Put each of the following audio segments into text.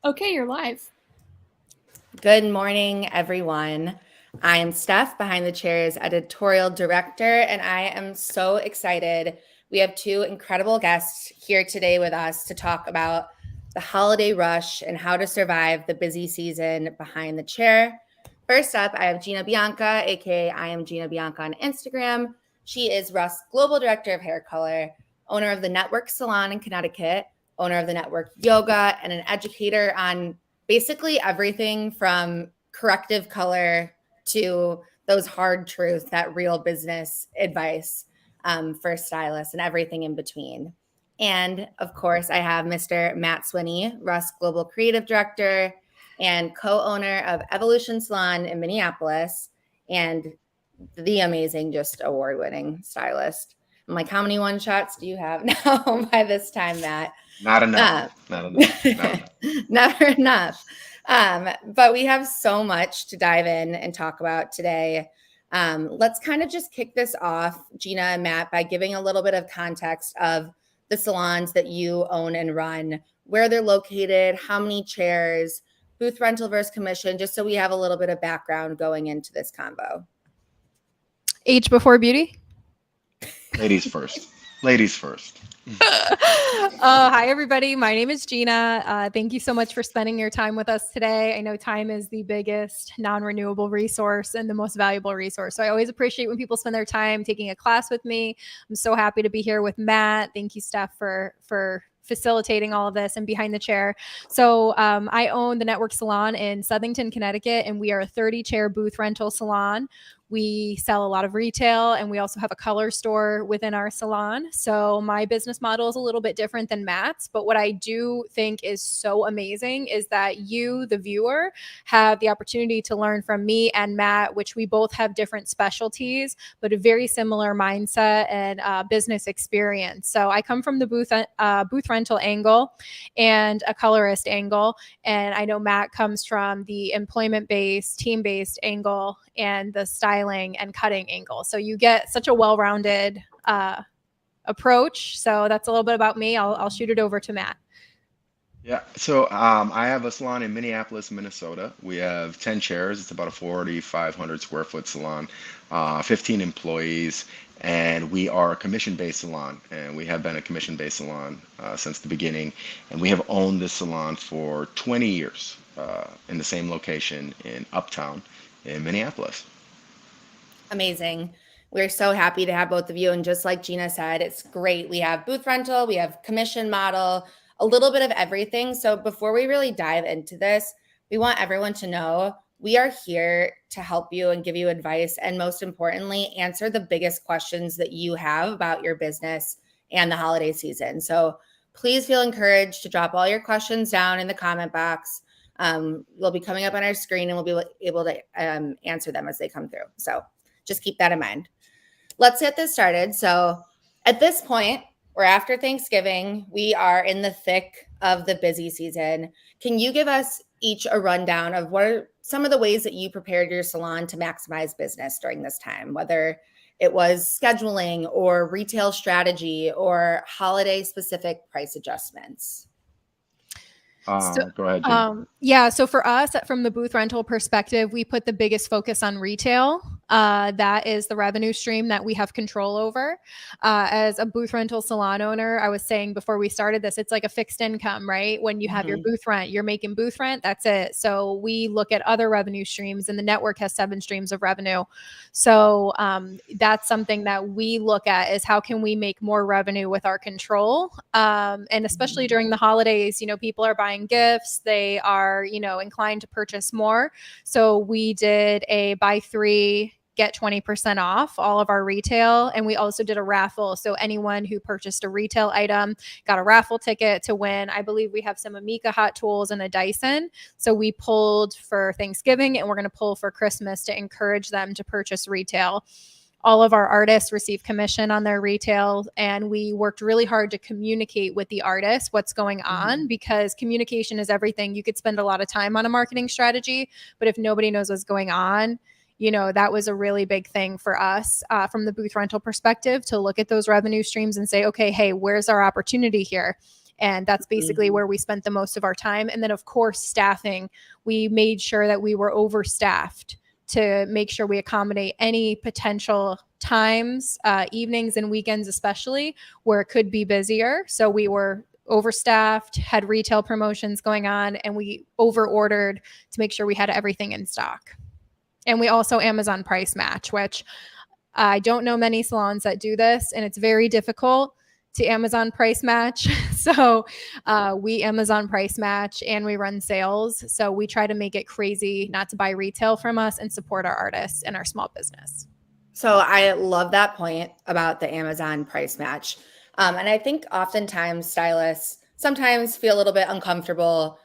Okay, you're live. Good morning, everyone. I am Steph, behind the chair's editorial director, and I am so excited. We have two incredible guests here today with us to talk about the holiday rush and how to survive the busy season behind the chair. First up, I have Gina Bianca, aka I am Gina Bianca on Instagram. She is RUSK Global Director of Hair Color, owner of the Network Salon in Connecticut, owner of the Network Yoga, and an educator on basically everything from corrective color to those hard truths, that real business advice for stylists and everything in between. And of course, I have Mr. Matt Swinney, RUSK Global Creative Director and co-owner of Evolution Salon in Minneapolis, and the amazing, just award-winning stylist. I'm like, how many one-shots do you have now by this time, Matt? Not enough. Not enough. Not enough. Never enough. But we have so much to dive in and talk about today. Let's kind of just kick this off, Gina and Matt, by giving a little bit of context of the salons that you own and run, where they're located, how many chairs, booth rental versus commission, just so we have a little bit of background going into this convo. Age before beauty? Ladies first. Ladies first. Hi, everybody. My name is Gina. Thank you so much for spending your time with us today. I know time is the biggest non-renewable resource and the most valuable resource. So I always appreciate when people spend their time taking a class with me. I'm so happy to be here with Matt. Thank you, Steph, for facilitating all of this and behind the chair. So I own the Network Salon in Southington, Connecticut, and we are a 30-chair booth rental salon. We sell a lot of retail, and we also have a color store within our salon. So my business model is a little bit different than Matt's, but what I do think is so amazing is that you, the viewer, have the opportunity to learn from me and Matt, which we both have different specialties, but a very similar mindset and business experience. So I come from the booth rental angle and a colorist angle, and I know Matt comes from the employment-based, team-based angle and the styling and cutting angle. So you get such a well-rounded approach. So that's a little bit about me. I'll shoot it over to Matt. Yeah. So I have a salon in Minneapolis, Minnesota. We have 10 chairs. It's about a 4,500 square foot salon, 15 employees, and we are a commission-based salon. And we have been a commission-based salon since the beginning. And we have owned this salon for 20 years in the same location in Uptown in Minneapolis. Amazing. We're so happy to have both of you. And just like Gina said, it's great. We have booth rental, we have commission model, a little bit of everything. So before we really dive into this, we want everyone to know we are here to help you and give you advice. And most importantly, answer the biggest questions that you have about your business and the holiday season. So please feel encouraged to drop all your questions down in the comment box. They'll be coming up on our screen and we'll be able to answer them as they come through. So just keep that in mind. Let's get this started. So at this point, we're after Thanksgiving. We are in the thick of the busy season. Can you give us each a rundown of what are some of the ways that you prepared your salon to maximize business during this time, whether it was scheduling or retail strategy or holiday specific price adjustments? Go ahead, Jim. Yeah. So for us, from the booth rental perspective, we put the biggest focus on retail. That is the revenue stream that we have control over. As a booth rental salon owner, I was saying before we started this, it's like a fixed income, right? When you have your booth rent, you're making booth rent, that's it. So we look at other revenue streams, and the network has 7 streams of revenue. So that's something that we look at is how can we make more revenue with our control? And especially during the holidays, people are buying gifts, they are, inclined to purchase more. So we did a buy 3, get 20% off all of our retail. And we also did a raffle. So anyone who purchased a retail item got a raffle ticket to win. I believe we have some Amica hot tools and a Dyson. So we pulled for Thanksgiving and we're going to pull for Christmas to encourage them to purchase retail. All of our artists receive commission on their retail, and we worked really hard to communicate with the artists what's going on, because communication is everything. You could spend a lot of time on a marketing strategy, but if nobody knows what's going on, that was a really big thing for us from the booth rental perspective, to look at those revenue streams and say, okay, hey, where's our opportunity here? And that's basically where we spent the most of our time. And then, of course, staffing. We made sure that we were overstaffed to make sure we accommodate any potential times, evenings and weekends, especially where it could be busier. So we were overstaffed, had retail promotions going on, and we over ordered to make sure we had everything in stock. And we also Amazon price match, which I don't know many salons that do this, and it's very difficult to Amazon price match. So we Amazon price match and we run sales. So we try to make it crazy not to buy retail from us and support our artists and our small business. So I love that point about the Amazon price match. And I think oftentimes stylists sometimes feel a little bit uncomfortable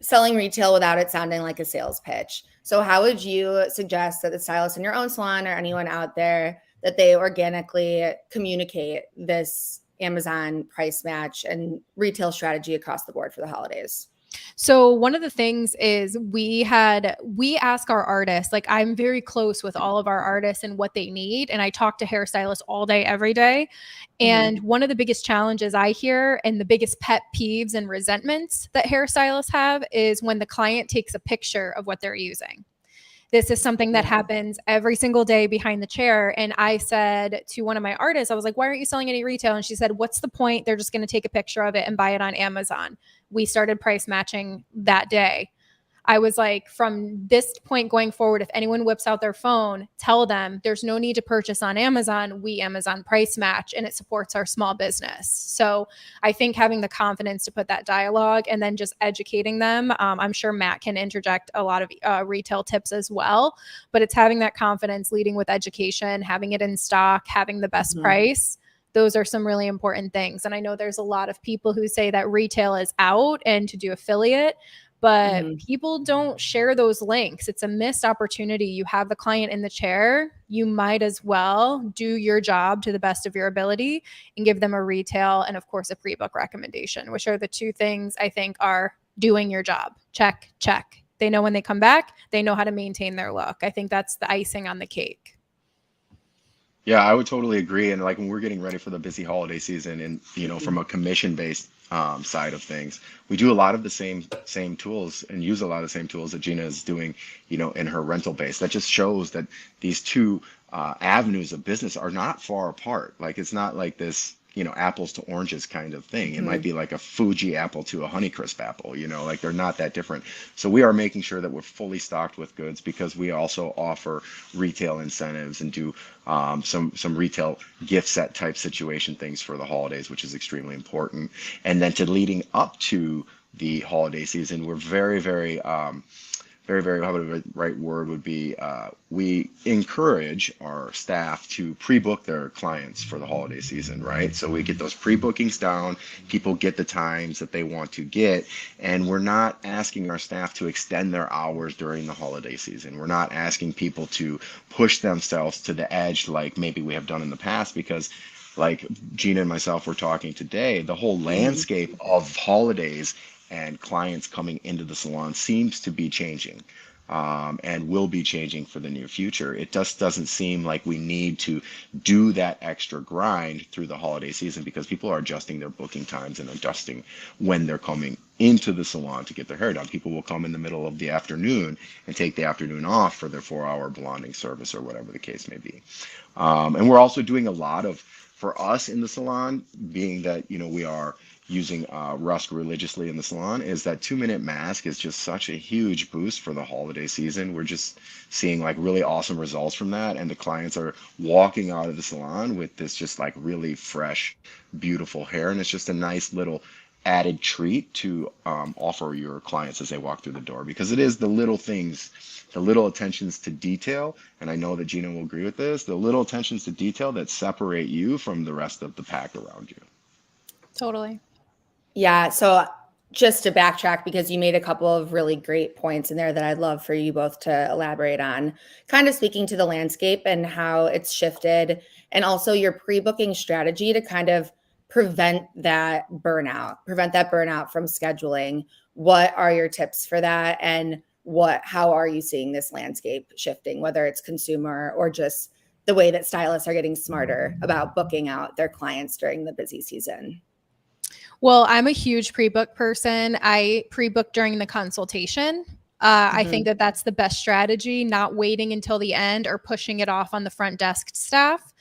selling retail without it sounding like a sales pitch. So how would you suggest that the stylist in your own salon or anyone out there that they organically communicate this Amazon price match and retail strategy across the board for the holidays? So one of the things is we ask our artists, like I'm very close with all of our artists and what they need. And I talk to hairstylists all day, every day. And one of the biggest challenges I hear and the biggest pet peeves and resentments that hairstylists have is when the client takes a picture of what they're using. This is something that happens every single day behind the chair. And I said to one of my artists, I was like, why aren't you selling any retail? And she said, what's the point? They're just going to take a picture of it and buy it on Amazon. We started price matching that day. I was like, from this point going forward, if anyone whips out their phone, tell them there's no need to purchase on Amazon. We Amazon price match, and it supports our small business. So I think having the confidence to put that dialogue and then just educating them, I'm sure Matt can interject a lot of retail tips as well, but it's having that confidence, leading with education, having it in stock, having the best price. Those are some really important things. And I know there's a lot of people who say that retail is out and to do affiliate, but people don't share those links. It's a missed opportunity. You have the client in the chair. You might as well do your job to the best of your ability and give them a retail and, of course, a pre-book recommendation, which are the two things I think are doing your job. Check, check. They know when they come back, they know how to maintain their look. I think that's the icing on the cake. Yeah, I would totally agree. And like when we're getting ready for the busy holiday season, and from a commission-based side of things, we do a lot of the same tools and use a lot of the same tools that Gina is doing, in her rental base. That just shows that these two avenues of business are not far apart. Like it's not like this, apples to oranges kind of thing. It might be like a Fuji apple to a Honeycrisp apple, like they're not that different. So we are making sure that we're fully stocked with goods because we also offer retail incentives and do some retail gift set type situation things for the holidays, which is extremely important. And then to leading up to the holiday season, we're very, very, very, how about the right word would be, we encourage our staff to pre-book their clients for the holiday season, right? So we get those pre-bookings down, people get the times that they want to get, and we're not asking our staff to extend their hours during the holiday season. We're not asking people to push themselves to the edge like maybe we have done in the past, because like Gina and myself were talking today, the whole landscape of holidays and clients coming into the salon seems to be changing, and will be changing for the near future. It just doesn't seem like we need to do that extra grind through the holiday season because people are adjusting their booking times and adjusting when they're coming into the salon to get their hair done. People will come in the middle of the afternoon and take the afternoon off for their 4-hour blonding service or whatever the case may be. And we're also doing a lot of, for us in the salon, being that, we are using RUSK religiously in the salon, is that 2-minute mask is just such a huge boost for the holiday season. We're just seeing like really awesome results from that, and the clients are walking out of the salon with this just like really fresh, beautiful hair, and it's just a nice little added treat to offer your clients as they walk through the door, because it is the little things, the little attentions to detail, and I know that Gina will agree with this, the little attentions to detail that separate you from the rest of the pack around you. Totally. Yeah. So just to backtrack, because you made a couple of really great points in there that I'd love for you both to elaborate on, kind of speaking to the landscape and how it's shifted, and also your pre-booking strategy to kind of prevent that burnout from scheduling. What are your tips for that? And how are you seeing this landscape shifting, whether it's consumer or just the way that stylists are getting smarter about booking out their clients during the busy season? Well, I'm a huge pre-book person. I pre-book during the consultation. I think that that's the best strategy, not waiting until the end or pushing it off on the front desk staff.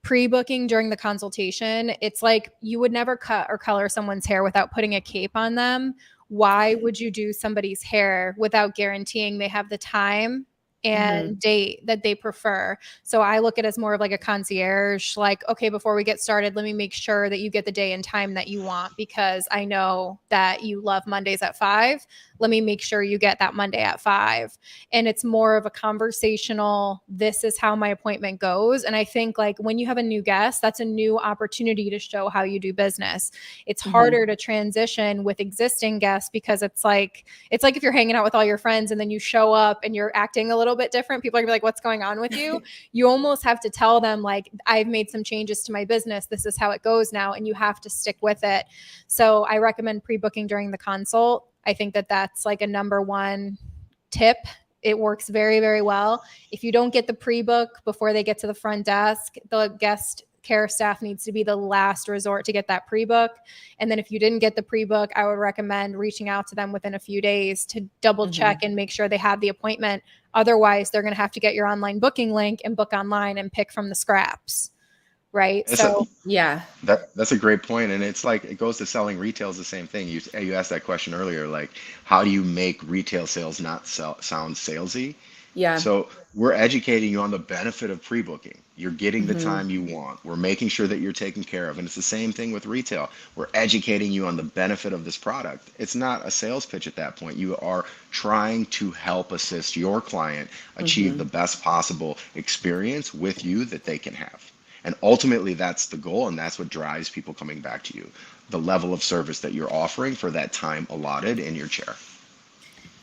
Pre-booking during the consultation, it's like you would never cut or color someone's hair without putting a cape on them. Why would you do somebody's hair without guaranteeing they have the time and date that they prefer? So I look at it as more of like a concierge, like, okay, before we get started, let me make sure that you get the day and time that you want, because I know that you love Mondays at 5. Let me make sure you get that Monday at 5. And it's more of a conversational, this is how my appointment goes. And I think like when you have a new guest, that's a new opportunity to show how you do business. It's harder to transition with existing guests, because it's like if you're hanging out with all your friends and then you show up and you're acting a little bit different, people are gonna be like, what's going on with you? You almost have to tell them like, I've made some changes to my business. This is how it goes now. And you have to stick with it. So I recommend pre-booking during the consult. I think that that's like a number one tip. It works very, very well. If you don't get the pre-book before they get to the front desk, the guest care staff needs to be the last resort to get that pre-book. And then if you didn't get the pre-book, I would recommend reaching out to them within a few days to double check and make sure they have the appointment. Otherwise, they're going to have to get your online booking link and book online and pick from the scraps. Right. That's a great point. And it's like, it goes to selling retail is the same thing. You asked that question earlier, like, how do you make retail sales not sound salesy? Yeah. So we're educating you on the benefit of pre-booking. You're getting the time you want. We're making sure that you're taken care of. And it's the same thing with retail. We're educating you on the benefit of this product. It's not a sales pitch at that point. You are trying to help assist your client achieve the best possible experience with you that they can have. And ultimately, that's the goal, and that's what drives people coming back to you. The level of service that you're offering for that time allotted in your chair.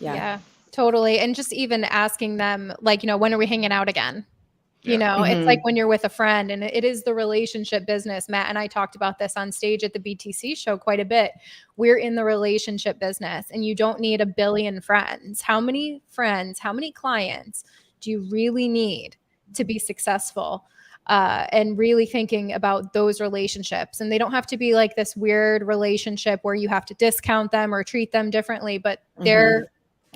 Yeah, totally. And just even asking them, like, when are we hanging out again? Yeah. It's like when you're with a friend, and it is the relationship business. Matt and I talked about this on stage at the BTC show quite a bit. We're in the relationship business, and you don't need a billion friends. How many friends, how many clients do you really need to be successful? And really thinking about those relationships. And they don't have to be like this weird relationship where you have to discount them or treat them differently, but they're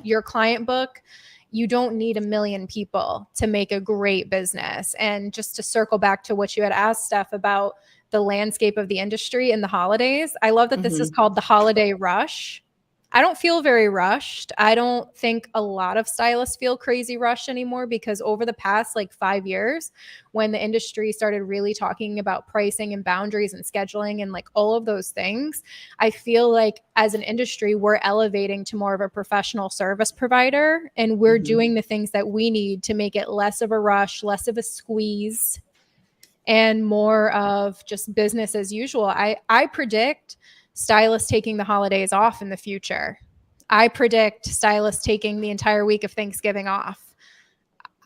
your client book. You don't need a million people to make a great business. And just to circle back to what you had asked, Steph, about the landscape of the industry in the holidays, I love that this is called the holiday rush. I don't feel very rushed. I don't think a lot of stylists feel crazy rushed anymore, because over the past like 5 years, when the industry started really talking about pricing and boundaries and scheduling and like all of those things, I feel like as an industry, we're elevating to more of a professional service provider, and we're doing the things that we need to make it less of a rush, less of a squeeze, and more of just business as usual. I predict stylists taking the holidays off in the future. I predict stylists taking the entire week of Thanksgiving off.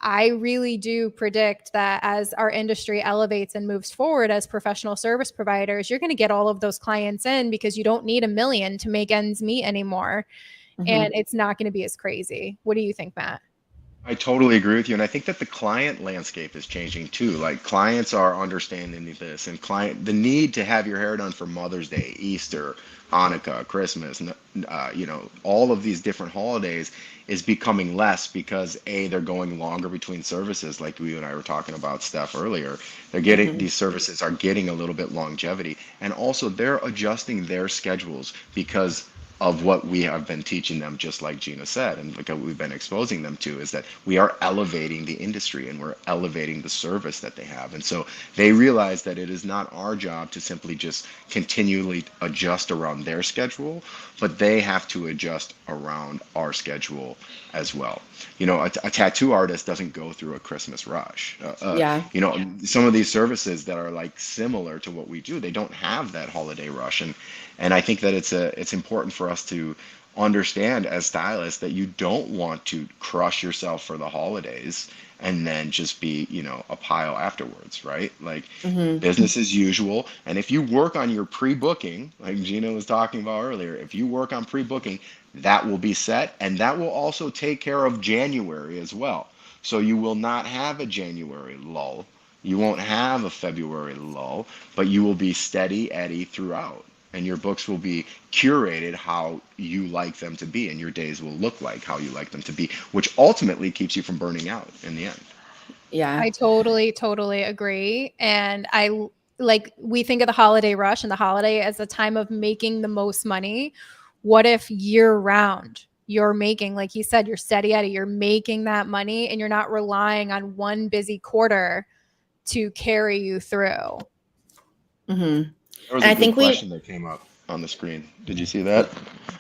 I really do predict that as our industry elevates and moves forward as professional service providers, you're going to get all of those clients in, because you don't need a million to make ends meet anymore. And it's not going to be as crazy. What do you think, Matt? I totally agree with you. And I think that the client landscape is changing too. Like, clients are understanding this, and the need to have your hair done for Mother's Day, Easter, Hanukkah, Christmas, all of these different holidays is becoming less, because they're going longer between services, like you and I were talking about, Steph, earlier. They're getting, these services are getting a little bit longevity, and also they're adjusting their schedules because of what we have been teaching them, just like Gina said, and like we've been exposing them to, is that we are elevating the industry and we're elevating the service that they have. And so they realize that it is not our job to simply just continually adjust around their schedule, but they have to adjust around our schedule as well. A tattoo artist doesn't go through a Christmas rush. Some of these services that are like similar to what we do, they don't have that holiday rush. And I think that it's important for us to understand as stylists that you don't want to crush yourself for the holidays and then just be, a pile afterwards, right? Like, business as usual. And if you work on your pre-booking, like Gina was talking about earlier, if you work on pre-booking, that will be set, and that will also take care of January as well. So you will not have a January lull. You won't have a February lull, but you will be steady Eddie throughout. and your books will be curated how you like them to be, and your days will look like how you like them to be, which ultimately keeps you from burning out in the end. Yeah. I totally agree. And like, we think of the holiday rush and the holiday as a time of making the most money. What if year round you're making, like you said, you're steady at it, you're making that money and you're not relying on one busy quarter to carry you through? Mm-hmm. There was And a I good think question that came up on the screen. Did you see that?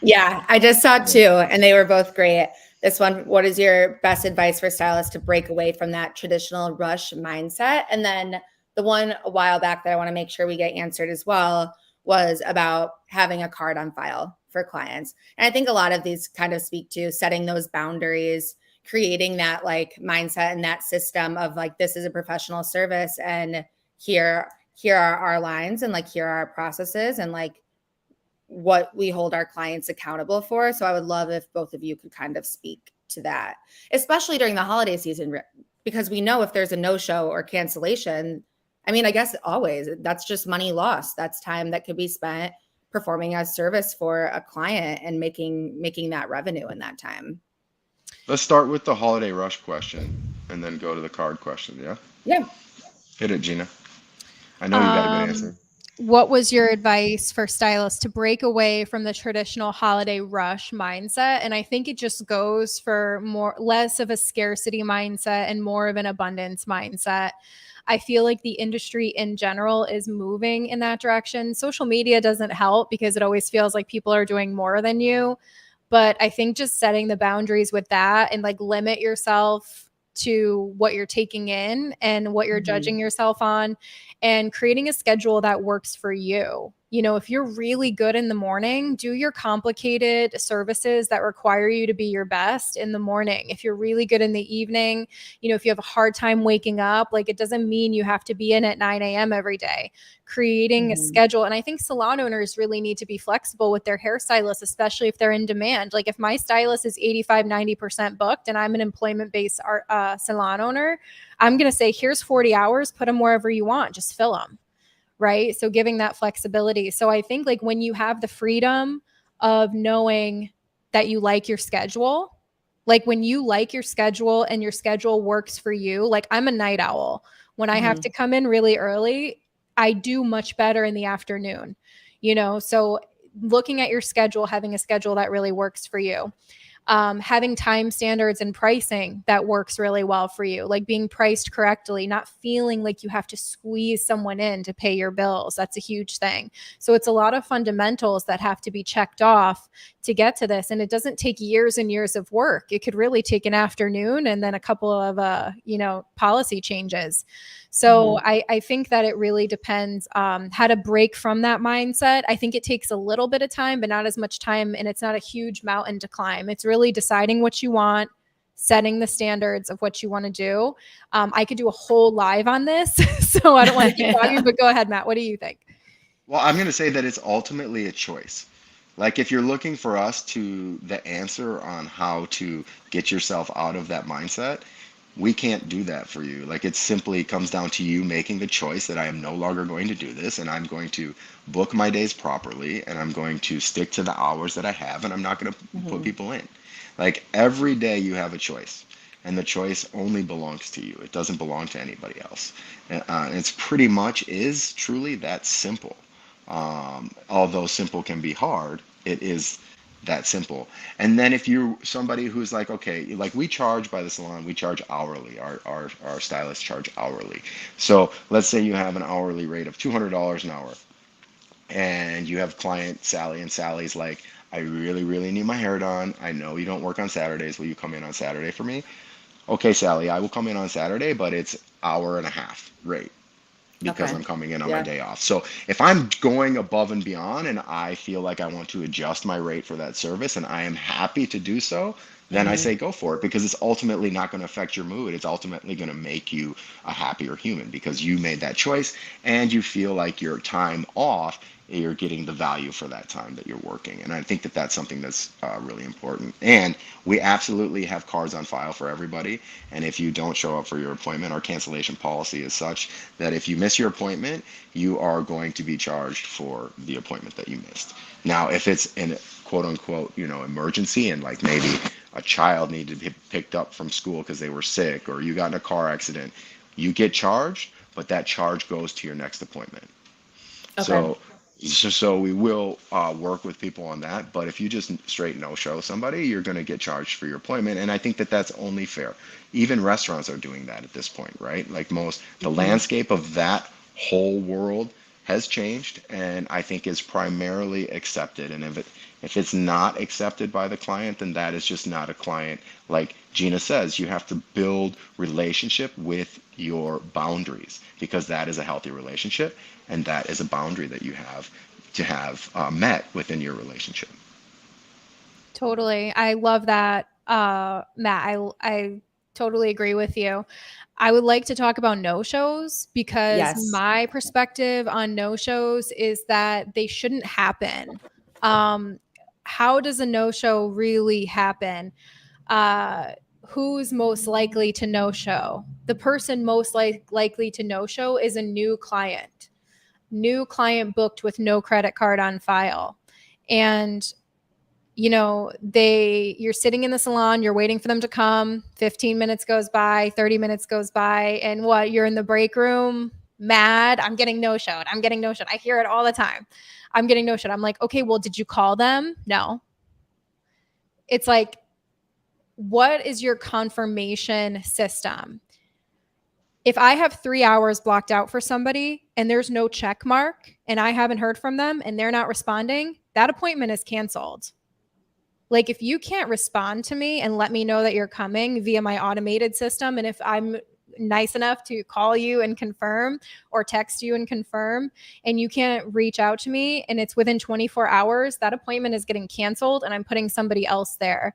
yeah, I just saw Yeah. two and they were both great. This one, what is your best advice for stylists to break away from that traditional rush mindset? And then the one a while back that I want to make sure we get answered as well was about having a card on file for clients. And I think a lot of these kind of speak to setting those boundaries, creating that like mindset and that system of like, this is a professional service and here are our lines and like here are our processes and like what we hold our clients accountable for. So I would love if both of you could kind of speak to that, especially during the holiday season, because we know if there's a no-show or cancellation, I mean, I guess always that's just money lost. That's time that could be spent performing a service for a client and making that revenue in that time. Let's start with the holiday rush question and then go to the card question. Yeah. Yeah. Hit it, Gina. I know you got a good Um, answer. what was your advice for stylists to break away from the traditional holiday rush mindset? And I think it just goes for less of a scarcity mindset and more of an abundance mindset. I feel like the industry in general is moving in that direction. Social media doesn't help because it always feels like people are doing more than you. But I think just setting the boundaries with that and like limit yourself to what you're taking in and what you're judging yourself on, and creating a schedule that works for you. You know, if you're really good in the morning, do your complicated services that require you to be your best in the morning. If you're really good in the evening, you know, if you have a hard time waking up, like, it doesn't mean you have to be in at 9 a.m. every day. Creating a schedule. And I think salon owners really need to be flexible with their hairstylists, especially if they're in demand. Like, if my stylist is 85-90% booked and I'm an employment-based salon owner, I'm going to say, here's 40 hours, put them wherever you want, just fill them. Right. So giving that flexibility. So I think, like, when you have the freedom of knowing that you like your schedule, like when you like your schedule and your schedule works for you, like, I'm a night owl. When I have to come in really early, I do much better in the afternoon, you know? So looking at your schedule, having a schedule that really works for you. Having time standards and pricing that works really well for you, like being priced correctly, not feeling like you have to squeeze someone in to pay your bills. That's a huge thing. So it's a lot of fundamentals that have to be checked off to get to this. And it doesn't take years and years of work. It could really take an afternoon and then a couple of, policy changes. So I think that it really depends how to break from that mindset. I think it takes a little bit of time, but not as much time. And it's not a huge mountain to climb. It's really deciding what you want, setting the standards of what you want to do. I could do a whole live on this, so I don't want to keep talking, but go ahead, Matt. What do you think? Well, I'm going to say that it's ultimately a choice. Like, if you're looking for us to the answer on how to get yourself out of that mindset, we can't do that for you. Like, it simply comes down to you making the choice that I am no longer going to do this, and I'm going to book my days properly, and I'm going to stick to the hours that I have, and I'm not going to put people in. Like, every day you have a choice, and the choice only belongs to you. It doesn't belong to anybody else. And it's pretty much is truly that simple. Although simple can be hard, it is that simple. And then if you're somebody who's like, okay, like, we charge by the salon, we charge hourly. Our stylists charge hourly. So let's say you have an hourly rate of $200 an hour, and you have client Sally, and Sally's like, I really, really need my hair done. I know you don't work on Saturdays. Will you come in on Saturday for me? Okay, Sally, I will come in on Saturday, but it's hour and a half rate because I'm coming in on my day off. So if I'm going above and beyond and I feel like I want to adjust my rate for that service and I am happy to do so, then I say go for it, because it's ultimately not going to affect your mood. It's ultimately going to make you a happier human because you made that choice and you feel like your time off you're getting the value for that time that you're working. And I think that that's something that's really important. And we absolutely have cards on file for everybody. And if you don't show up for your appointment, our cancellation policy is such that if you miss your appointment, you are going to be charged for the appointment that you missed. Now, if it's in quote unquote, emergency, and like maybe a child needed to be picked up from school because they were sick, or you got in a car accident, you get charged, but that charge goes to your next appointment. Okay. So we will work with people on that. But if you just straight no show somebody, you're going to get charged for your appointment. And I think that that's only fair. Even restaurants are doing that at this point, right? Like the landscape of that whole world has changed, and I think is primarily accepted. And if it's not accepted by the client, then that is just not a client. Like Gina says, you have to build relationship with your boundaries, because that is a healthy relationship, and that is a boundary that you have to have met within your relationship. Totally. I love that, Matt. I totally agree with you. I would like to talk about no-shows, because Yes. my perspective on no-shows is that they shouldn't happen. How does a no-show really happen? Who's most likely to no-show? The person most likely to no-show is a new client. New client booked with no credit card on file. And you're sitting in the salon, you're waiting for them to come, 15 minutes goes by, 30 minutes goes by, and you're in the break room, mad, I'm getting no-showed. I hear it all the time. I'm getting no-showed. I'm like, okay, well, did you call them? No. It's like, what is your confirmation system? If I have 3 hours blocked out for somebody and there's no check mark and I haven't heard from them and they're not responding, that appointment is canceled. Like, if you can't respond to me and let me know that you're coming via my automated system, and if I'm nice enough to call you and confirm, or text you and confirm, and you can't reach out to me and it's within 24 hours, that appointment is getting canceled and I'm putting somebody else there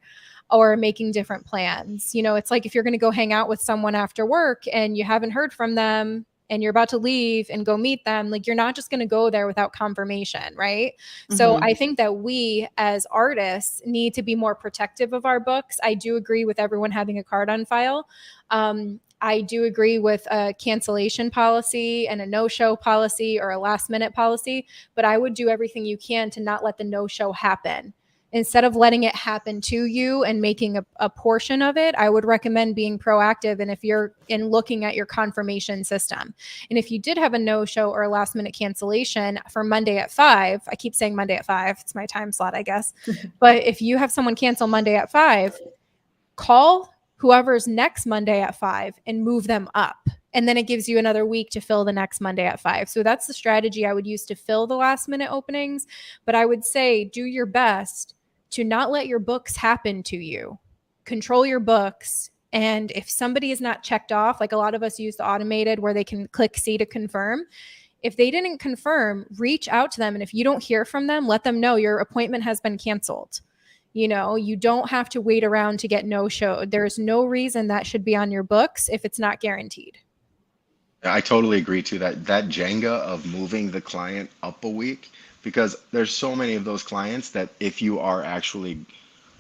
or making different plans. It's like if you're going to go hang out with someone after work and you haven't heard from them and you're about to leave and go meet them, like, you're not just going to go there without confirmation, right? So I think that we as artists need to be more protective of our books. I do agree with everyone having a card on file. I do agree with a cancellation policy and a no-show policy or a last-minute policy, but I would do everything you can to not let the no-show happen. Instead of letting it happen to you and making a portion of it, I would recommend being proactive. And if you're looking at your confirmation system, and if you did have a no-show or a last-minute cancellation for Monday at 5, I keep saying Monday at 5, it's my time slot, I guess. But if you have someone cancel Monday at 5, call whoever's next Monday at 5 and move them up. And then it gives you another week to fill the next Monday at 5. So that's the strategy I would use to fill the last-minute openings. But I would say do your best to not let your books happen to you. Control your books. And if somebody is not checked off, like a lot of us use the automated where they can click C to confirm. If they didn't confirm, reach out to them. And if you don't hear from them, let them know your appointment has been canceled. You don't have to wait around to get no-showed. There's no reason that should be on your books if it's not guaranteed. I totally agree to that Jenga of moving the client up a week, because there's so many of those clients that if you are actually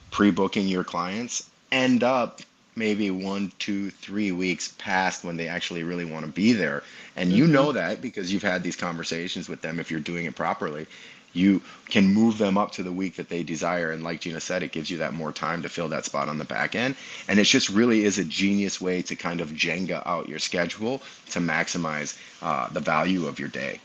pre-booking your clients, end up maybe 1, 2, 3 weeks past when they actually really want to be there. And you know that because you've had these conversations with them. If you're doing it properly, you can move them up to the week that they desire. And like Gina said, it gives you that more time to fill that spot on the back end. And it just really is a genius way to kind of Jenga out your schedule to maximize the value of your day.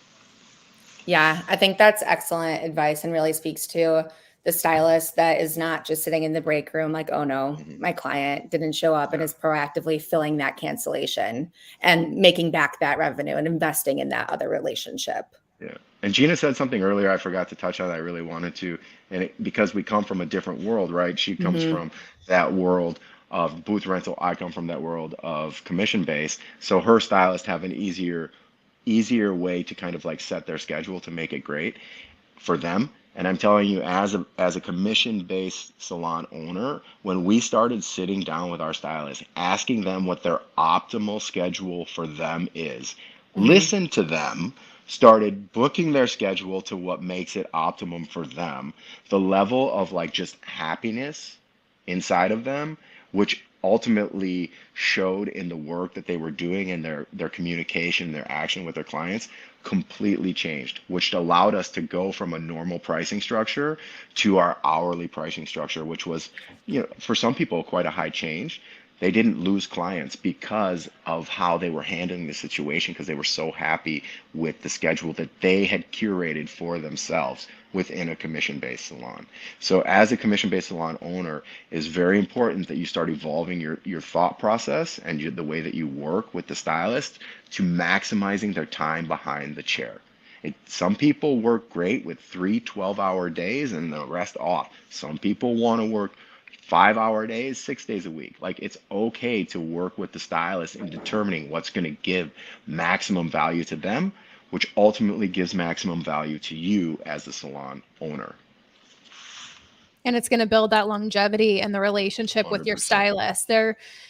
Yeah, I think that's excellent advice and really speaks to the stylist that is not just sitting in the break room like, oh no, my client didn't show up, and is proactively filling that cancellation and making back that revenue and investing in that other relationship. Yeah. And Gina said something earlier I forgot to touch on that I really wanted to. And because we come from a different world, right? She comes from that world of booth rental. I come from that world of commission based. So her stylists have an easier way to kind of like set their schedule to make it great for them. And I'm telling you, as a commission-based salon owner, when we started sitting down with our stylists, asking them what their optimal schedule for them is, listen to them started booking their schedule to what makes it optimum for them, the level of like just happiness inside of them, which ultimately showed in the work that they were doing and their communication, their action with their clients completely changed, which allowed us to go from a normal pricing structure to our hourly pricing structure, which was, for some people quite a high change. They didn't lose clients because of how they were handling the situation, because they were so happy with the schedule that they had curated for themselves within a commission-based salon. So as a commission-based salon owner, it's very important that you start evolving your thought process and the way that you work with the stylist to maximizing their time behind the chair. Some people work great with 3 12-hour days and the rest off. Some people want to work 5-hour days, 6 days a week. Like, it's okay to work with the stylist in determining what's going to give maximum value to them, which ultimately gives maximum value to you as the salon owner. And it's going to build that longevity and the relationship with your 100%. stylist.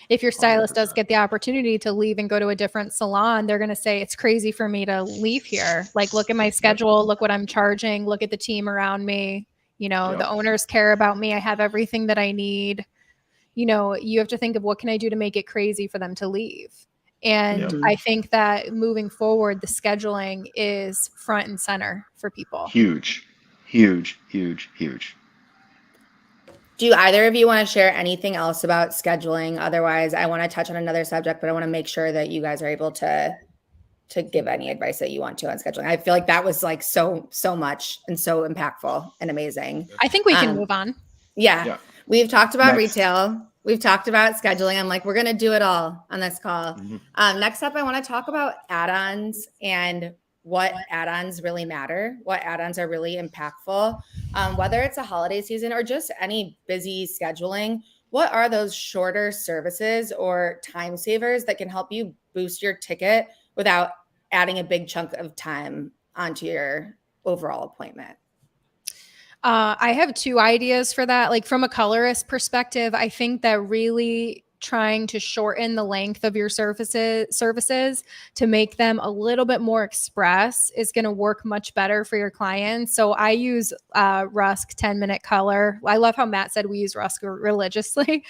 If your stylist does 100%. get the opportunity to leave and go to a different salon, they're going to say, it's crazy for me to leave here. Like, look at my schedule, look what I'm charging, look at the team around me. Yep. The owners care about me. I have everything that I need. You have to think of what can I do to make it crazy for them to leave. And Yep. I think that moving forward, the scheduling is front and center for people. Huge, huge, huge, huge. Do either of you want to share anything else about scheduling? Otherwise, I want to touch on another subject, but I want to make sure that you guys are able to give any advice that you want to on scheduling. I feel like that was like so much and so impactful and amazing. I think we can move on. Yeah. We've talked about Next. retail. We've talked about scheduling. I'm like, we're going to do it all on this call. Next up, I want to talk about add-ons and what add-ons really matter, what add-ons are really impactful, whether it's a holiday season or just any busy scheduling. What are those shorter services or time savers that can help you boost your ticket without adding a big chunk of time onto your overall appointment? I have 2 ideas for that. Like, from a colorist perspective, I think that really trying to shorten the length of your services to make them a little bit more express is going to work much better for your clients. So I use RUSK 10-minute color. I love how Matt said we use RUSK religiously.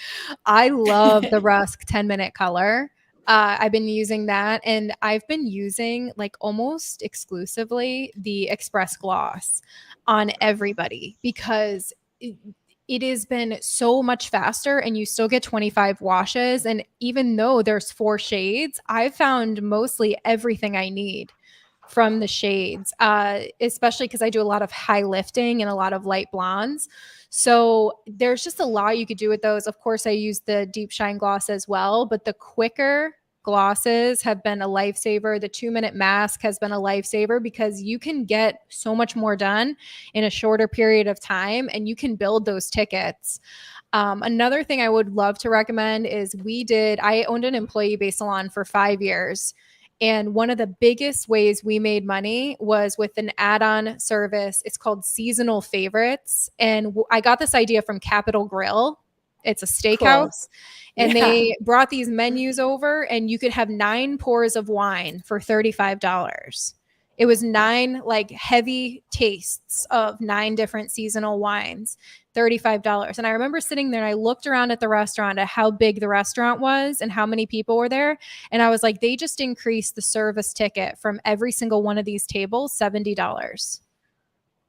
I love the RUSK 10-minute color. I've been using that, and I've been using like almost exclusively the Express Gloss on everybody because it has been so much faster, and you still get 25 washes. And even though there's 4 shades, I've found mostly everything I need from the shades, especially because I do a lot of high lifting and a lot of light blondes. So there's just a lot you could do with those. Of course, I use the deep shine gloss as well, but the quicker glosses have been a lifesaver. The 2-minute mask has been a lifesaver because you can get so much more done in a shorter period of time, and you can build those tickets. Another thing I would love to recommend is I owned an employee-based salon for 5 years. And one of the biggest ways we made money was with an add-on service. It's called Seasonal Favorites. And I got this idea from Capitol Grill. It's a steakhouse. Cool. And they brought these menus over, and you could have 9 pours of wine for $35. It was 9 like heavy tastes of 9 different seasonal wines, $35. And I remember sitting there and I looked around at the restaurant at how big the restaurant was and how many people were there. And I was like, they just increased the service ticket from every single one of these tables, $70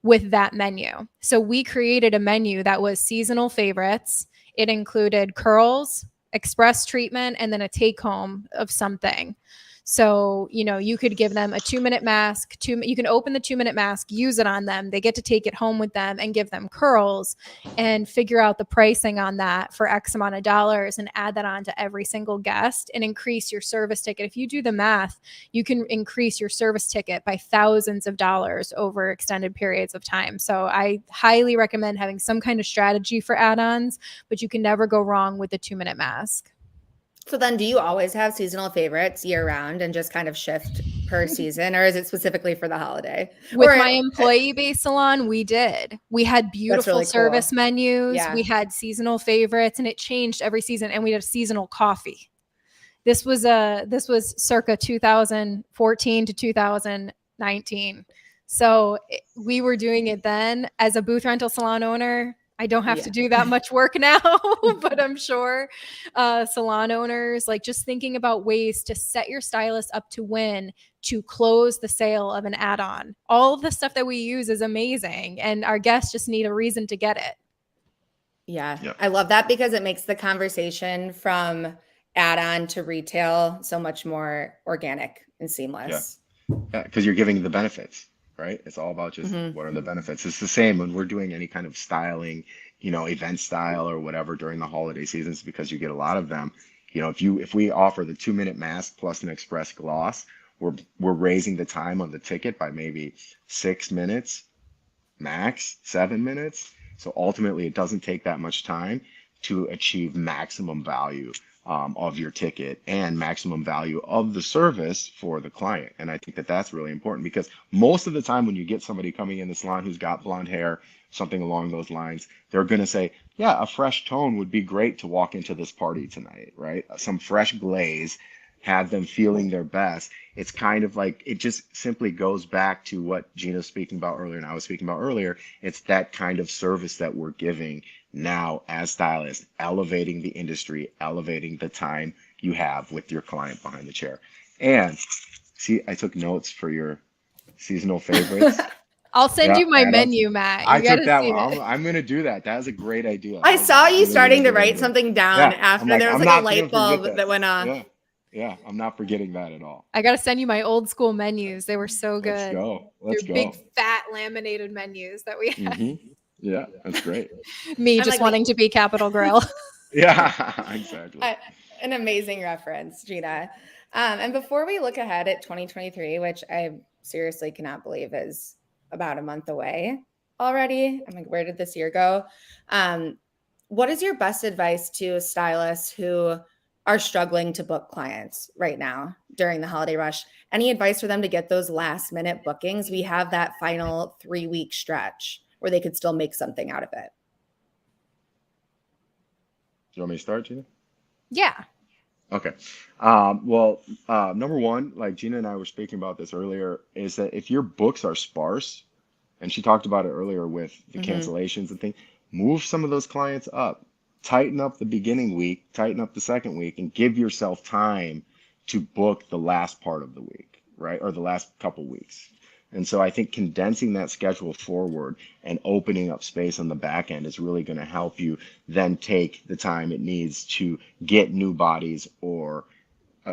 with that menu. So we created a menu that was seasonal favorites. It included curls, express treatment, and then a take home of something. So, you could give them a 2-minute mask. You can open the 2-minute mask, use it on them. They get to take it home with them and give them curls and figure out the pricing on that for X amount of dollars and add that on to every single guest and increase your service ticket. If you do the math, you can increase your service ticket by thousands of dollars over extended periods of time. So I highly recommend having some kind of strategy for add-ons, but you can never go wrong with the 2-minute mask. So then do you always have seasonal favorites year round and just kind of shift per season, or is it specifically for the holiday? With my employee-based salon, we did. We had beautiful really service cool. menus. Yeah. We had seasonal favorites, and it changed every season. And we had seasonal coffee. This was circa 2014 to 2000. 19. So we were doing it then. As a booth rental salon owner, I don't have to do that much work now, but I'm sure salon owners, like just thinking about ways to set your stylist up to win, to close the sale of an add-on. All of the stuff that we use is amazing, and our guests just need a reason to get it. Yeah, I love that because it makes the conversation from add-on to retail so much more organic and seamless. Yeah, because you're giving the benefits, right? It's all about just what are the benefits. It's the same when we're doing any kind of styling, event style or whatever during the holiday seasons, because you get a lot of them. If we offer the 2-minute mask plus an express gloss, we're raising the time on the ticket by maybe 6 minutes, max 7 minutes. So ultimately, it doesn't take that much time to achieve maximum value of your ticket and maximum value of the service for the client. And I think that that's really important, because most of the time when you get somebody coming in the salon who's got blonde hair, something along those lines, they're going to say, yeah, a fresh tone would be great to walk into this party tonight, right? Some fresh glaze, have them feeling their best. It's kind of like, it just simply goes back to what Gina's speaking about earlier and I was speaking about earlier. It's that kind of service that we're giving now as stylists, elevating the industry, elevating the time you have with your client behind the chair. And see, I took notes for your seasonal favorites. I'll send you my menu, Matt. I took that one. I'm going to do that. That was a great idea. I saw you starting to write something down after there was like a light bulb that went off. Yeah, I'm not forgetting that at all. I got to send you my old school menus. They were so good. Let's go. Big fat laminated menus that we had. Yeah, that's great. Me just wanting to be Capital Grill. Yeah, exactly. An amazing reference, Gina. And before we look ahead at 2023, which I seriously cannot believe is about a month away already. I'm like, where did this year go? What is your best advice to stylists who are struggling to book clients right now during the holiday rush? Any advice for them to get those last minute bookings? We have that final 3-week stretch where they could still make something out of it. You want me to start, Gina? Yeah. Okay. Number one, like Gina and I were speaking about this earlier, is that if your books are sparse, and she talked about it earlier with the cancellations and things, move some of those clients up. Tighten up the beginning week, tighten up the second week, and give yourself time to book the last part of the week, right? Or the last couple weeks. And so I think condensing that schedule forward and opening up space on the back end is really going to help you then take the time it needs to get new bodies or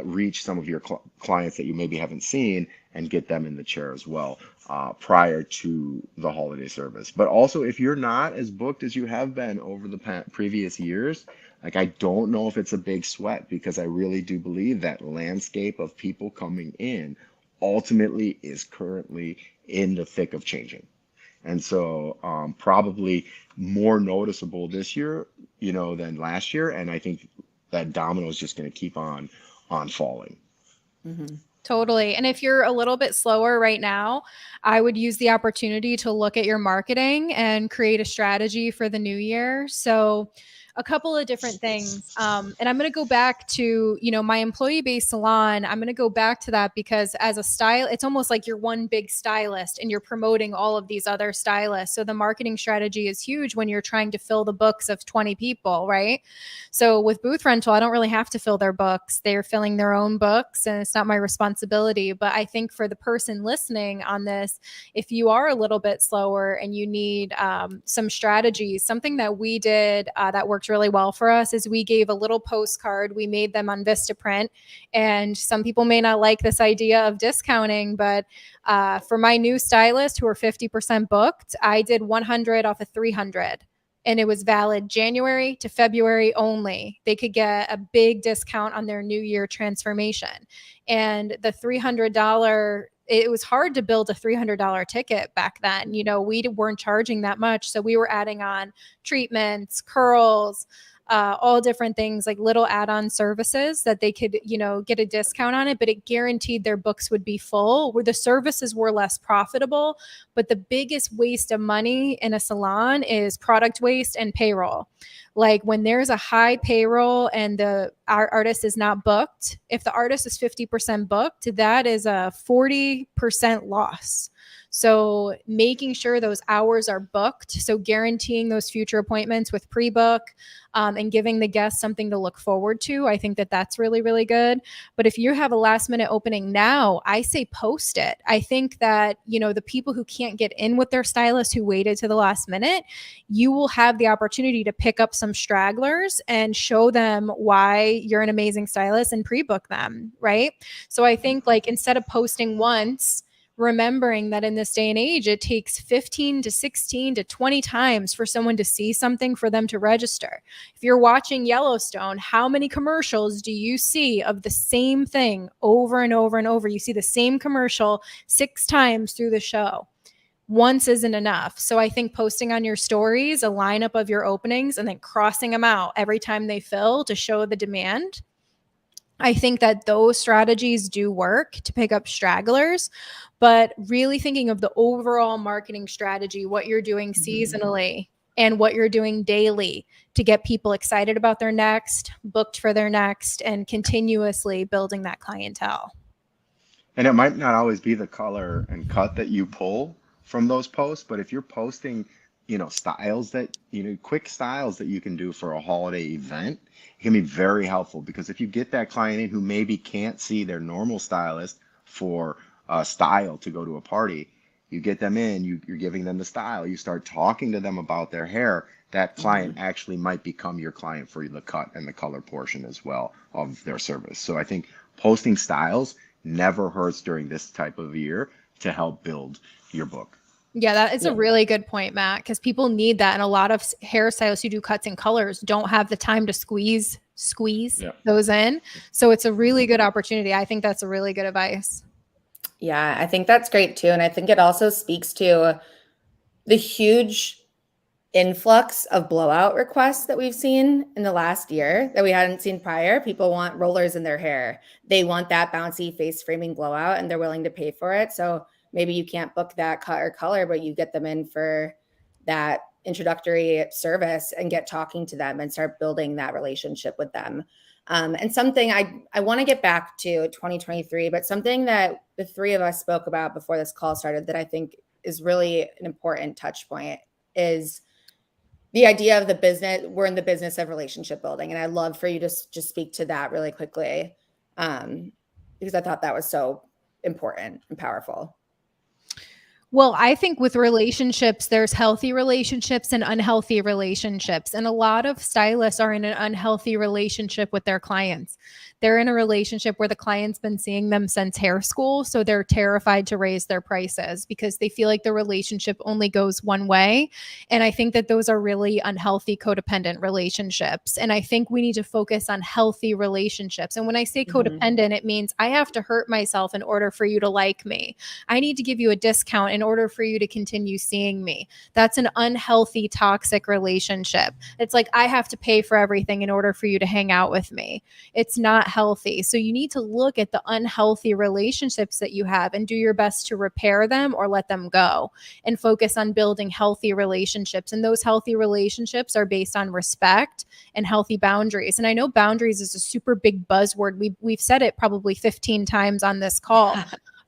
reach some of your clients that you maybe haven't seen and get them in the chair as well prior to the holiday service. But also, if you're not as booked as you have been over the previous years, like, I don't know if it's a big sweat, because I really do believe that landscape of people coming in ultimately is currently in the thick of changing. And so probably more noticeable this year, than last year. And I think that domino is just going to keep on falling. Totally. And if you're a little bit slower right now, I would use the opportunity to look at your marketing and create a strategy for the new year. So a couple of different things. And I'm going to go back to, my employee-based salon. I'm going to go back to that because as a style, it's almost like you're one big stylist and you're promoting all of these other stylists. So the marketing strategy is huge when you're trying to fill the books of 20 people, right? So with booth rental, I don't really have to fill their books. They're filling their own books and it's not my responsibility. But I think for the person listening on this, if you are a little bit slower and you need some strategies, something that we did that worked really well for us is we gave a little postcard. We made them on Vistaprint, and some people may not like this idea of discounting, but for my new stylists who are 50% booked, I did 100 off of 300. And it was valid January to February only. They could get a big discount on their New Year transformation. And the $300, it was hard to build a $300 ticket back then. We weren't charging that much. So we were adding on treatments, curls, all different things like little add-on services that they could, get a discount on it, but it guaranteed their books would be full, where the services were less profitable. But the biggest waste of money in a salon is product waste and payroll. Like when there's a high payroll and our artist is not booked, if the artist is 50% booked, that is a 40% loss. So making sure those hours are booked, so guaranteeing those future appointments with pre-book, and giving the guests something to look forward to. I think that that's really, really good. But if you have a last minute opening now, I say post it. I think that, the people who can't get in with their stylist who waited to the last minute, you will have the opportunity to pick up some stragglers and show them why you're an amazing stylist and pre-book them, right? So I think like instead of posting once, remembering that in this day and age, it takes 15 to 16 to 20 times for someone to see something for them to register. If you're watching Yellowstone, how many commercials do you see of the same thing over and over and over? You see the same commercial 6 times through the show. Once isn't enough. So I think posting on your stories a lineup of your openings and then crossing them out every time they fill to show the demand. I think that those strategies do work to pick up stragglers, but really thinking of the overall marketing strategy, what you're doing seasonally and what you're doing daily to get people excited about their next, booked for their next, and continuously building that clientele. And it might not always be the color and cut that you pull from those posts, but if you're posting, styles that, quick styles that you can do for a holiday event, it can be very helpful, because if you get that client in who maybe can't see their normal stylist for a style to go to a party, you get them in, you're giving them the style, you start talking to them about their hair, that client actually might become your client for the cut and the color portion as well of their service. So I think posting styles never hurts during this type of year to help build your book. Yeah, that is a really good point, Matt, because people need that. And a lot of hairstylists who do cuts and colors don't have the time to squeeze those in. So it's a really good opportunity. I think that's a really good advice. Yeah, I think that's great too. And I think it also speaks to the huge influx of blowout requests that we've seen in the last year that we hadn't seen prior. People want rollers in their hair. They want that bouncy face framing blowout and they're willing to pay for it. So maybe you can't book that cut or color, but you get them in for that introductory service and get talking to them and start building that relationship with them. And something I want to get back to 2023, but something that the three of us spoke about before this call started that I think is really an important touch point is the idea of the business. We're in the business of relationship building. And I'd love for you to just speak to that really quickly, because I thought that was so important and powerful. Well, I think with relationships, there's healthy relationships and unhealthy relationships. And a lot of stylists are in an unhealthy relationship with their clients. They're in a relationship where the client's been seeing them since hair school. So they're terrified to raise their prices because they feel like the relationship only goes one way. And I think that those are really unhealthy codependent relationships. And I think we need to focus on healthy relationships. And when I say codependent, it means I have to hurt myself in order for you to like me. I need to give you a discount in order for you to continue seeing me. That's an unhealthy, toxic relationship. It's like I have to pay for everything in order for you to hang out with me. It's not healthy. So you need to look at the unhealthy relationships that you have and do your best to repair them or let them go and focus on building healthy relationships. And those healthy relationships are based on respect and healthy boundaries. And I know boundaries is a super big buzzword. We've said it probably 15 times on this call.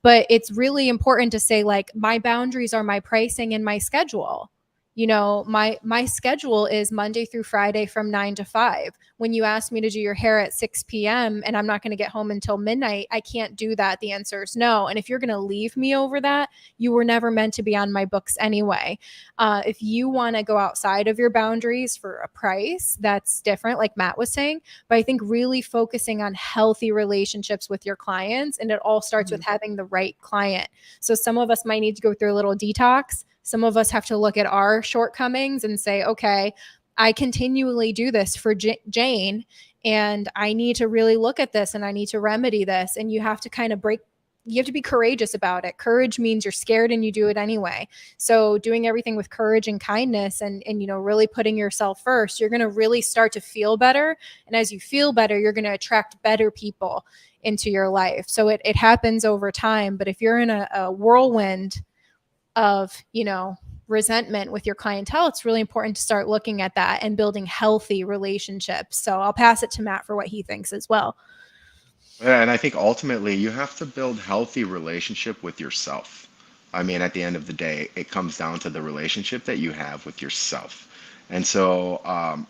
But it's really important to say, like, my boundaries are my pricing and my schedule. My schedule is Monday through Friday from 9 to 5. When you ask me to do your hair at 6 p.m. and I'm not going to get home until midnight, I can't do that. The answer is no. And if you're going to leave me over that, you were never meant to be on my books anyway. If you want to go outside of your boundaries for a price, that's different, like Matt was saying. But I think really focusing on healthy relationships with your clients, and it all starts with having the right client. So some of us might need to go through a little detox. Some of us have to look at our shortcomings and say, okay, I continually do this for Jane, and I need to really look at this and I need to remedy this. And you have to kind of break you have to be courageous about it. Courage means you're scared and you do it anyway. So doing everything with courage and kindness and really putting yourself first, you're going to really start to feel better. And as you feel better, you're going to attract better people into your life. So it happens over time. But if you're in a whirlwind of, resentment with your clientele, it's really important to start looking at that and building healthy relationships. So I'll pass it to Matt for what he thinks as well. Yeah, and I think ultimately you have to build healthy relationship with yourself. I mean, at the end of the day, it comes down to the relationship that you have with yourself. And so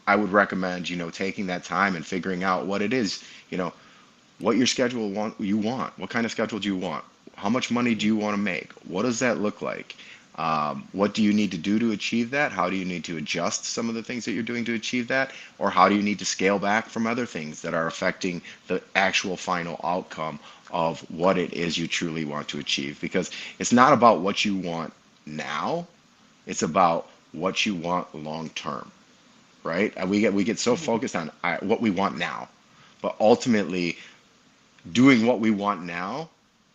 I would recommend, taking that time and figuring out what it is, what your schedule you want. What kind of schedule do you want? How much money do you want to make? What does that look like? What do you need to do to achieve that? How do you need to adjust some of the things that you're doing to achieve that? Or how do you need to scale back from other things that are affecting the actual final outcome of what it is you truly want to achieve? Because it's not about what you want now, it's about what you want long term, right? And we get so focused on what we want now, but ultimately doing what we want now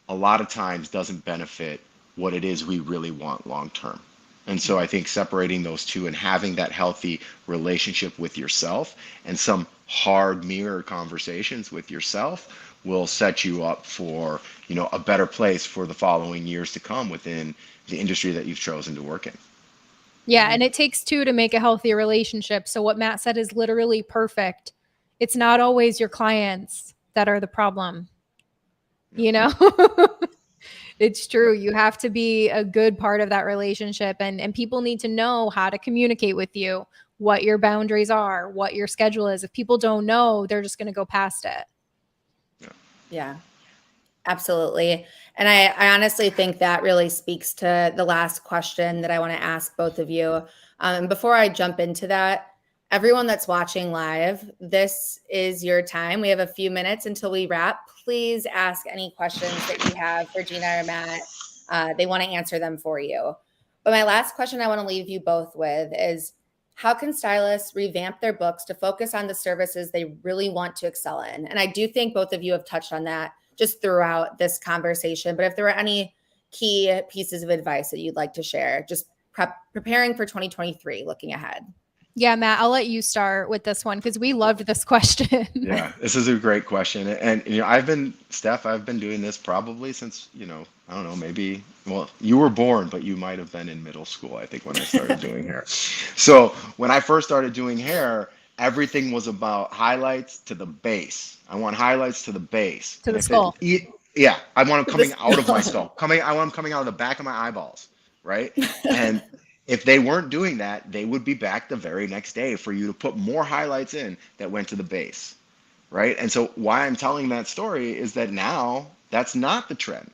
a lot of times doesn't benefit what it is we really want long term. And so I think separating those two and having that healthy relationship with yourself and some hard mirror conversations with yourself will set you up for, a better place for the following years to come within the industry that you've chosen to work in. Yeah, and it takes two to make a healthy relationship. So what Matt said is literally perfect. It's not always your clients that are the problem. It's true. You have to be a good part of that relationship, and people need to know how to communicate with you, what your boundaries are, what your schedule is. If people don't know, they're just going to go past it. Yeah, absolutely. And I honestly think that really speaks to the last question that I want to ask both of you. Before I jump into that, everyone that's watching live, this is your time. We have a few minutes until we wrap. Please ask any questions that you have for Gina or Matt. They want to answer them for you. But my last question I want to leave you both with is, how can stylists revamp their books to focus on the services they really want to excel in? And I do think both of you have touched on that just throughout this conversation. But if there are any key pieces of advice that you'd like to share, just preparing for 2023, looking ahead. Yeah, Matt, I'll let you start with this one because we loved this question. Yeah, this is a great question. And Steph, I've been doing this probably since, I don't know, maybe, well, you were born, but you might have been in middle school, I think, when I started doing hair. So when I first started doing hair, everything was about highlights to the base. I want highlights to the base. To the skull. Yeah, I want them coming out of my skull. I want them coming out of the back of my eyeballs, right? And if they weren't doing that, they would be back the very next day for you to put more highlights in that went to the base, right? And so why I'm telling that story is that now that's not the trend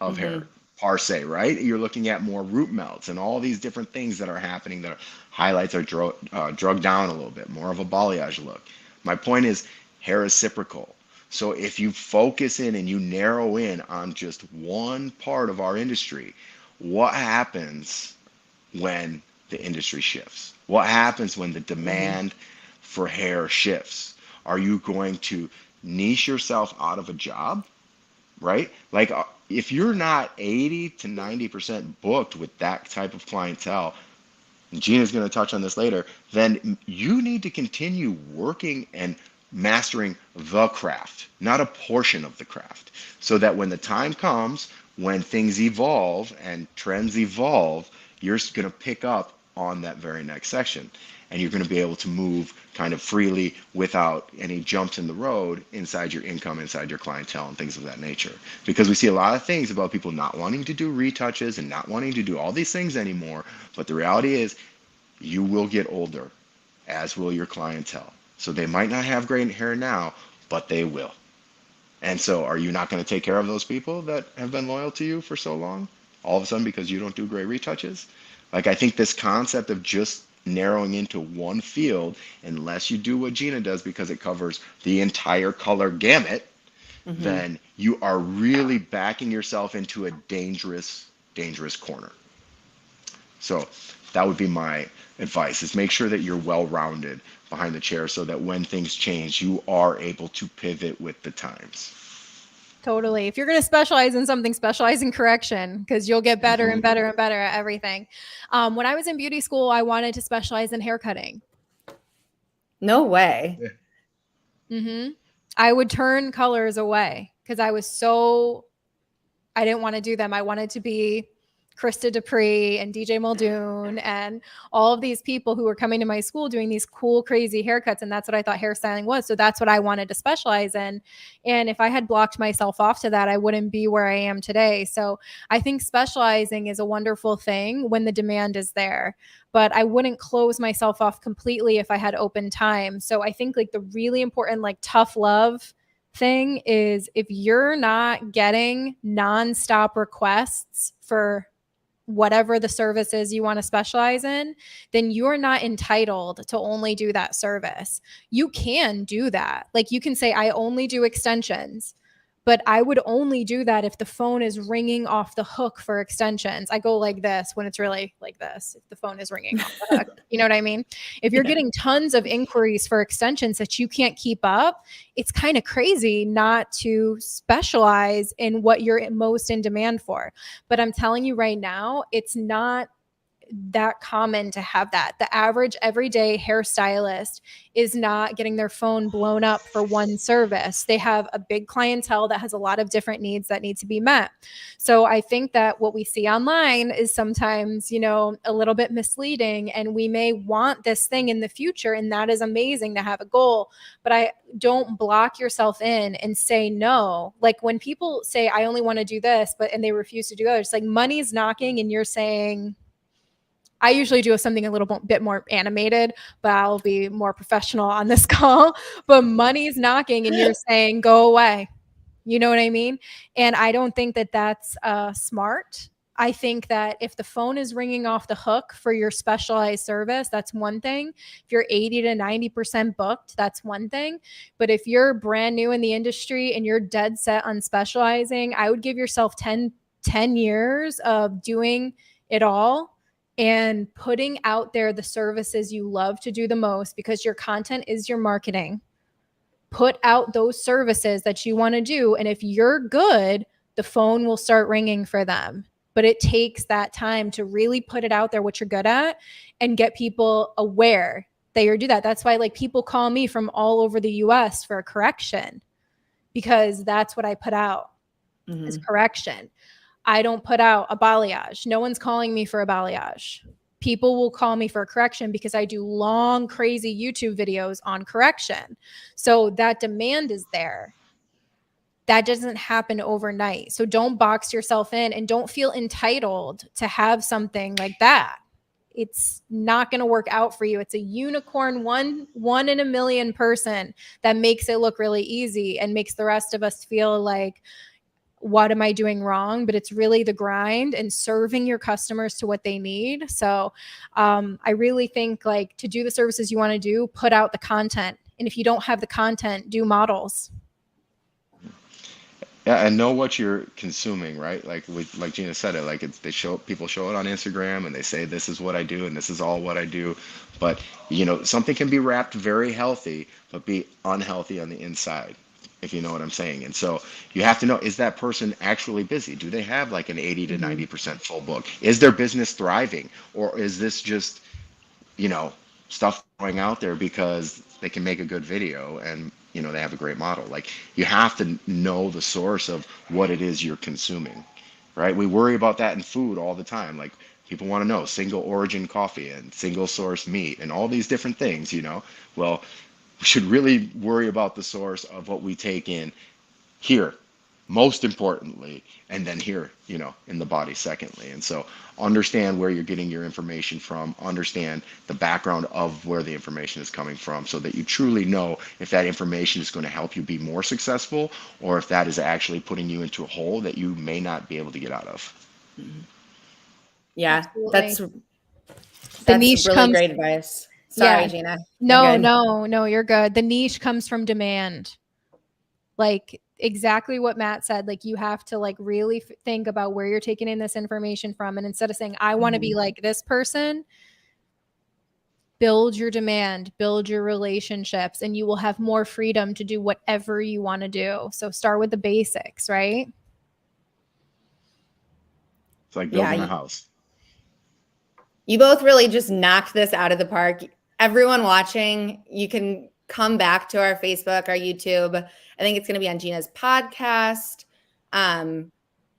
of hair per se, right? You're looking at more root melts and all these different things that are happening that highlights are drugged down a little bit, more of a balayage look. My point is hair is cyclical. So if you focus in and you narrow in on just one part of our industry, what happens when the industry shifts? What happens when the demand for hair shifts? Are you going to niche yourself out of a job, right? Like if you're not 80 to 90% booked with that type of clientele, and Gina's going to touch on this later, then you need to continue working and mastering the craft, not a portion of the craft, so that when the time comes, when things evolve and trends evolve, you're going to pick up on that very next section, and you're going to be able to move kind of freely without any jumps in the road inside your income, inside your clientele, and things of that nature. Because we see a lot of things about people not wanting to do retouches and not wanting to do all these things anymore. But the reality is you will get older, as will your clientele. So they might not have great hair now, but they will. And so are you not going to take care of those people that have been loyal to you for so long? All of a sudden because you don't do great retouches? Like, I think this concept of just narrowing into one field, unless you do what Gina does because it covers the entire color gamut, then you are really backing yourself into a dangerous, dangerous corner. So that would be my advice, is make sure that you're well-rounded behind the chair so that when things change, you are able to pivot with the times. Totally. If you're going to specialize in something, specialize in correction, because you'll get better and better and better at everything. When I was in beauty school, I wanted to specialize in hair cutting. No way. I would turn colors away because I didn't want to do them. I wanted to be Krista Dupree and DJ Muldoon and all of these people who were coming to my school doing these cool, crazy haircuts. And that's what I thought hairstyling was. So that's what I wanted to specialize in. And if I had blocked myself off to that, I wouldn't be where I am today. So I think specializing is a wonderful thing when the demand is there, but I wouldn't close myself off completely if I had open time. So I think like the really important, like tough love thing is if you're not getting nonstop requests for whatever the service is you want to specialize in, then you're not entitled to only do that service. You can do that. Like you can say, I only do extensions, but I would only do that if the phone is ringing off the hook for extensions. I go like this when it's really like this, if the phone is ringing off the hook. You know what I mean? If you're getting tons of inquiries for extensions that you can't keep up, it's kind of crazy not to specialize in what you're most in demand for. But I'm telling you right now, it's not that common to have that. The average everyday hairstylist is not getting their phone blown up for one service. They have a big clientele that has a lot of different needs that need to be met. So I think that what we see online is sometimes, you know, a little bit misleading, and we may want this thing in the future, and that is amazing to have a goal, but I don't block yourself in and say no. Like when people say, I only want to do this, and they refuse to do others, like money's knocking and you're saying, I usually do something a little bit more animated, but I'll be more professional on this call. But money's knocking and you're saying, go away. You know what I mean? And I don't think that that's smart. I think that if the phone is ringing off the hook for your specialized service, that's one thing. If you're 80 to 90% booked, that's one thing. But if you're brand new in the industry and you're dead set on specializing, I would give yourself 10 years of doing it all and putting out there the services you love to do the most, because your content is your marketing. Put out those services that you want to do. And if you're good, the phone will start ringing for them. But it takes that time to really put it out there, what you're good at, and get people aware that you're do that. That's why like people call me from all over the US for a correction, because that's what I put out is correction. I don't put out a balayage. No one's calling me for a balayage. People will call me for a correction because I do long, crazy YouTube videos on correction. So that demand is there. That doesn't happen overnight. So don't box yourself in and don't feel entitled to have something like that. It's not going to work out for you. It's a unicorn, one in a million person that makes it look really easy and makes the rest of us feel like, what am I doing wrong? But it's really the grind and serving your customers to what they need. So I really think like to do the services you want to do, put out the content. And if you don't have the content, do models. Yeah, and know what you're consuming, right? Like Gina said it, like people show it on Instagram and they say this is what I do and this is all what I do. But you know, something can be wrapped very healthy, but be unhealthy on the inside, if you know what I'm saying. And so you have to know, is that person actually busy? Do they have like an 80 to 90% full book? Is their business thriving? Or is this just, you know, stuff going out there because they can make a good video and, you know, they have a great model? Like you have to know the source of what it is you're consuming, right? We worry about that in food all the time. Like people want to know single origin coffee and single source meat and all these different things, you know. Well, we should really worry about the source of what we take in here, most importantly, and then here, you know, in the body secondly. And so understand where you're getting your information from, understand the background of where the information is coming from, so that you truly know if that information is going to help you be more successful or if that is actually putting you into a hole that you may not be able to get out of. Yeah, Absolutely. that's really great advice. Sorry, Gina. No, you're good. The niche comes from demand. Like exactly what Matt said. Like you have to like really think about where you're taking in this information from. And instead of saying, I want to be like this person, build your demand, build your relationships, and you will have more freedom to do whatever you want to do. So start with the basics, right? It's like Yeah, building a house. you both really just knocked this out of the park. Everyone watching, you can come back to our Facebook, our YouTube. I think it's going to be on Gina's podcast.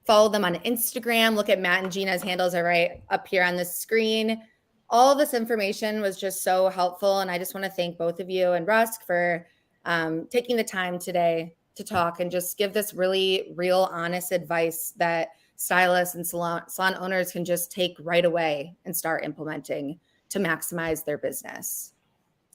Follow them on Instagram. Look at Matt and Gina's handles are right up here on the screen. All of this information was just so helpful. And I just want to thank both of you and RUSK for taking the time today to talk and just give this really real, honest advice that stylists and salon owners can just take right away and start implementing to maximize their business.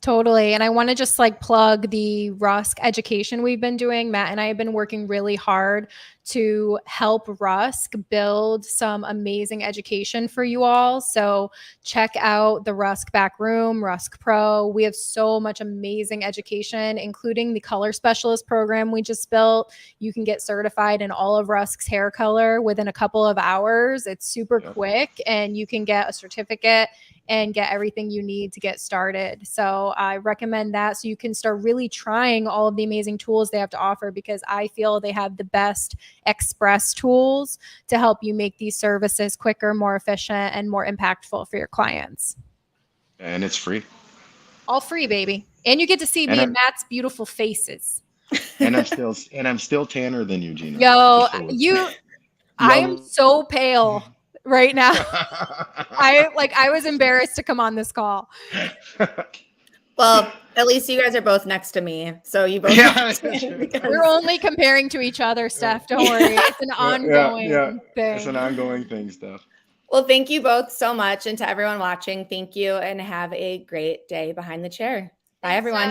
Totally. And I want to just like plug the RUSK education we've been doing. Matt and I have been working really hard to help RUSK build some amazing education for you all. So check out the RUSK back room, RUSK Pro. We have so much amazing education, including the color specialist program we just built. You can get certified in all of RUSK's hair color within a couple of hours. It's super quick, and you can get a certificate and get everything you need to get started. So I recommend that, so you can start really trying all of the amazing tools they have to offer, because I feel they have the best express tools to help you make these services quicker, more efficient, and more impactful for your clients. And it's free. All free, baby. And you get to see me and Matt's beautiful faces. And I'm still tanner than you, Gina. Yo, I am so pale right now. I was embarrassed to come on this call. Well, at least you guys are both next to me, so you both. We're only comparing to each other, Steph. Don't worry, it's an ongoing thing. It's an ongoing thing, Steph. Well, thank you both so much, and to everyone watching, thank you, and have a great day behind the chair. Bye, everyone.